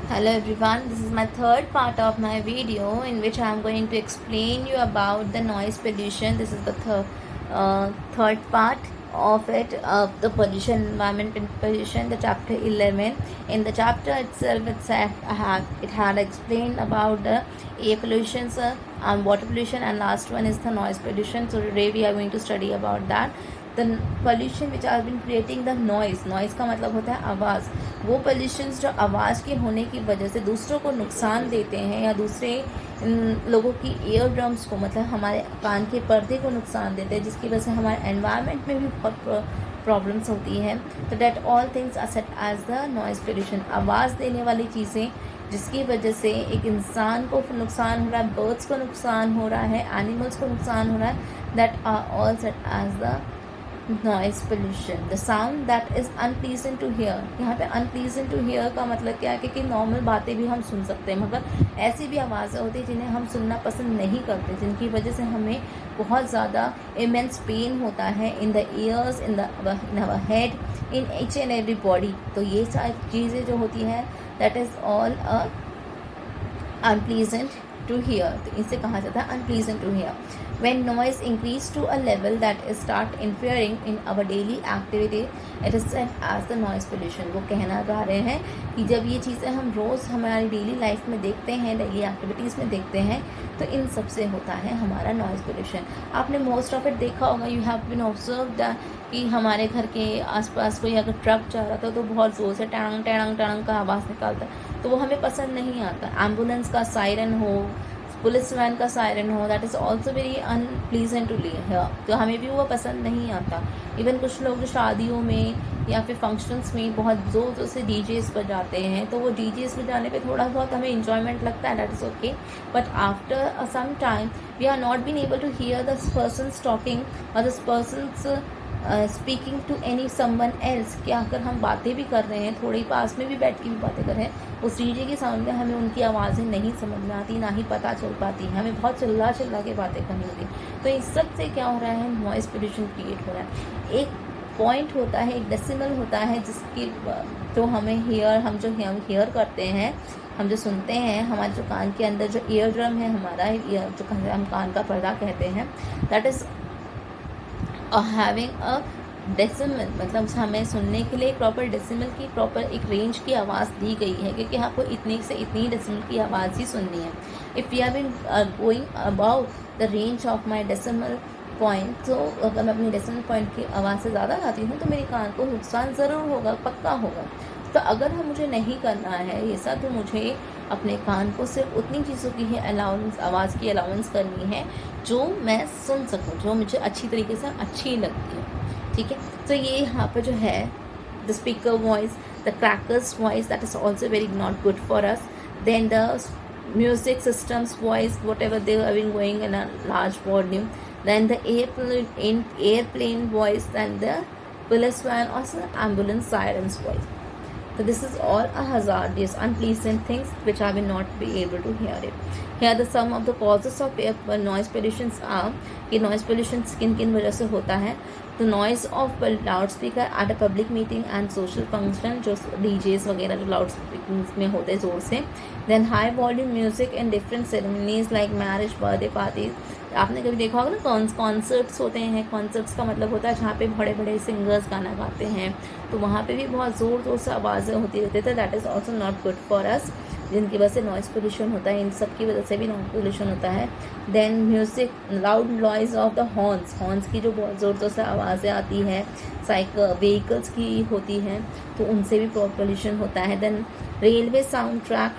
Hello everyone, this is my third part of my video in which I am going to explain you about the noise pollution. This is the third part of it, of the pollution, environment and pollution, the chapter 11. In the chapter itself, it had explained about the air pollution, water pollution, and last one is the noise pollution. So today we are going to study about that. The pollution which are been creating the noise का मतलब होता है आवाज़। वो pollutions जो आवाज़ के होने की वजह से दूसरों को नुकसान देते हैं या दूसरे लोगों की ईयर ड्रम्स को, मतलब हमारे कान के पर्दे को नुकसान देते हैं, जिसकी वजह से हमारे एनवायरनमेंट में भी बहुत प्रॉब्लम्स होती है। तो that all things are set as the noise pollution. आवाज़ देने वाली चीज़ें जिसकी वजह से एक इंसान को नुकसान हो रहा है, बर्ड्स को नुकसान हो रहा है, एनिमल्स को नुकसान हो रहा है, that are all set as the noise pollution. The sound that is unpleasant to hear. यहाँ पे अनप्लीजेंट टू हेयर का मतलब क्या है कि नॉर्मल बातें भी हम सुन सकते हैं, मगर ऐसी भी आवाज़ें होती हैं जिन्हें हम सुनना पसंद नहीं करते, जिनकी वजह से हमें बहुत ज़्यादा इमेंस पेन होता है in the ears, in our head, in each and every body. तो ये सारी चीज़ें जो होती हैं that is all unpleasant to hear. तो इसे कहा जाता है unpleasant to hear. When noise increase to a level that is start interfering in our daily activity, it is said as the noise pollution। वो कहना चाह रहे हैं कि जब ये चीज़ें हम रोज़ हमारी डेली लाइफ में देखते हैं, डेली एक्टिविटीज़ में देखते हैं, तो इन सब से होता है हमारा नॉइज़ पोल्यूशन। आपने मोस्ट ऑफ इट देखा होगा, यू हैव बीन ऑब्जर्व्ड कि हमारे घर के आसपास कोई अगर ट्रक जा रहा था तो बहुत ज़ोर से टड़ंग टड़ंग टड़ंग का आवाज़ निकालता है, तो वो हमें पसंद नहीं आता। एम्बुलेंस का सायरन हो, पुलिस वैन का सायरन हो, that is also very unpleasant to hear. तो हमें भी वो पसंद नहीं आता। इवन कुछ लोग जो शादियों में या फिर फंक्शंस में बहुत ज़ोर ज़ोर से डीजेस बजाते हैं, तो वो डीजेस बजाने पे थोड़ा बहुत हमें इंजॉयमेंट लगता है, that is okay. But after some time we are not been able to hear this persons talking और this persons speaking to any someone else. कि अगर हम बातें भी कर रहे हैं, थोड़ी पास में भी बैठ के भी बातें कर रहे हैं, उस डीजे के साउंड में हमें उनकी आवाज़ें नहीं समझ में आती, ना ही पता चल पाती है, हमें बहुत चिल्ला चिल्ला के बातें करनी होती। तो इस सब से क्या हो रहा है, नॉइज़ पोल्यूशन क्रिएट हो रहा है। एक पॉइंट होता है, एक डेसिमल होता है, जिसकी जो हमें हम जो हेयर करते हैं, हम जो सुनते हैं, हमारे जो कान के अंदर जो ईयर ड्रम है हमारा, जो हम कान का पर्दा कहते हैं, that is having a decimal. मतलब हमें सुनने के लिए प्रॉपर डेसिमल की, प्रॉपर एक रेंज की आवाज़ दी गई है, क्योंकि आपको इतनी से इतनी डेसिमल की आवाज़ ही सुननी है। If you have been going about the range of my decimal point, तो अगर मैं अपनी डेसिमल पॉइंट की आवाज़ से ज़्यादा गाती हूँ तो मेरे कान को नुकसान ज़रूर होगा, पक्का होगा। तो अगर मुझे नहीं करना है ये सब, तो मुझे अपने कान को सिर्फ उतनी चीज़ों की ही अलाउंस, आवाज़ की अलाउंस करनी है जो मैं सुन सकूँ, जो मुझे अच्छी तरीके से अच्छी लगती है। ठीक है, तो ये यहाँ पर जो है the speaker voice, the crackers voice, that is also very not good for us. Then the music systems voice, whatever they have been going in a large volume, then the airplane voice, and the police van or some ambulance sirens voice. So this is all a hazardous, unpleasant things which I will not be able to hear it. Here the some of the causes of air noise pollution are कि noise pollution किन वजह से होता है। तो noise of loud speaker at a public meeting and social function, जो DJs वगैरह जो लाउड स्पीकिंग में होते हैं ज़ोर से। Then high volume music in different ceremonies like marriage, birthday parties. आपने कभी देखा होगा ना, कॉन्सर्ट्स होते हैं। कॉन्सर्ट्स का मतलब होता है जहाँ पे बड़े बड़े सिंगर्स गाना गाते हैं, तो वहाँ पे भी बहुत ज़ोर ज़ोर से आवाज़ें होती रहती है। That is also not good for अस, जिनकी वजह से नॉइज़ पोल्यूशन होता है। इन सब की वजह से भी नॉइज़ पोल्यूशन होता है। Then music, loud noise of the horns की जो बहुत ज़ोर ज़ोर से आवाज़ें आती है, व्हीकल्स की होती हैं, तो उनसे भी पोल्यूशन होता है। देन रेलवे साउंड ट्रैक,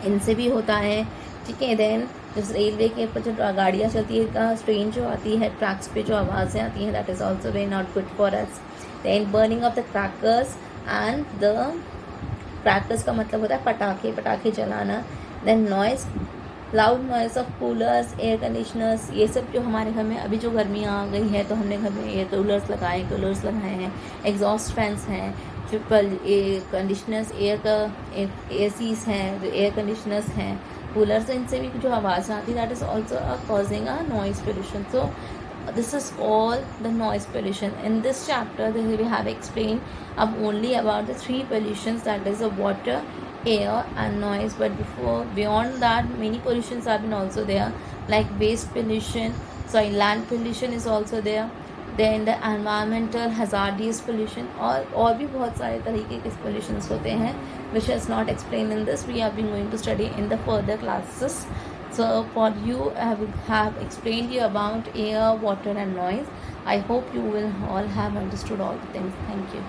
इनसे भी होता है। ठीक है, देन जिस रेलवे के ऊपर जो गाड़ियाँ चलती है, ट्रेन जो आती है, ट्रैक्स पे जो आवाज़ें आती हैं, that is also very not good for us. Then burning of the crackers and the crackers का मतलब होता है पटाखे जलाना। Then noise, loud noise of coolers, air conditioners, ये सब जो हमारे घर में अभी जो गर्मियाँ आ गई है, तो हमने घर में एयर कूलर्स लगाए हैं, एग्जॉस्ट फैंस हैं, ट्रिपल एयर कंडीशनर्स, एसीज हैं, जो एयर कंडीशनर्स हैं, कूलर्स, इनसे भी जो आवाज़ आती है, that is also causing a noise pollution. So This is all the noise pollution. In this chapter, we have explained only about the three pollutions, that is the water, air and noise. But beyond that, many pollutions have been also there, like waste pollution, sorry, land pollution is also there. Then the environmental hazardous pollution, और भी बहुत सारे तरीके के pollutions होते हैं, which is not explained in this. We have been going to study in the further classes. So for you, I have explained you about air, water and noise. I hope you will all have understood all the things. Thank you.